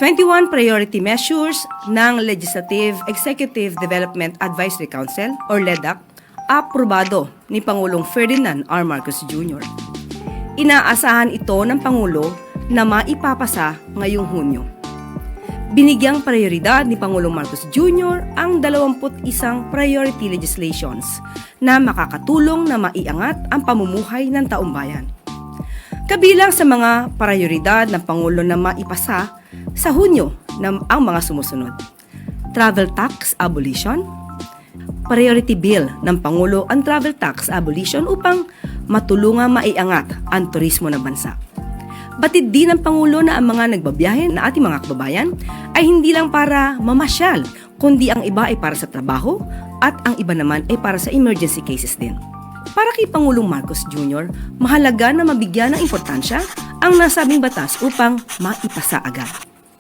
21 priority measures ng Legislative Executive Development Advisory Council or LEDAC aprobado ni Pangulong Ferdinand R. Marcos Jr. Inaasahan ito ng Pangulo na maipapasa ngayong Hunyo. Binigyang prioridad ni Pangulong Marcos Jr. ang 21 priority legislations na makakatulong na maiangat ang pamumuhay ng taumbayan. Kabilang sa mga prioridad ng Pangulo na maipasa sa Hunyo ang mga sumusunod: Travel Tax Abolition. Priority Bill ng Pangulo ang Travel Tax Abolition upang matulungang maiangat ang turismo ng bansa. Batid din ng Pangulo na ang mga nagbabiyahe na ating mga kababayan ay hindi lang para mamasyal, kundi ang iba ay para sa trabaho at ang iba naman ay para sa emergency cases din. Para kay Pangulong Marcos Jr., mahalaga na mabigyan ng importansya ang nasabing batas upang maipasa agad.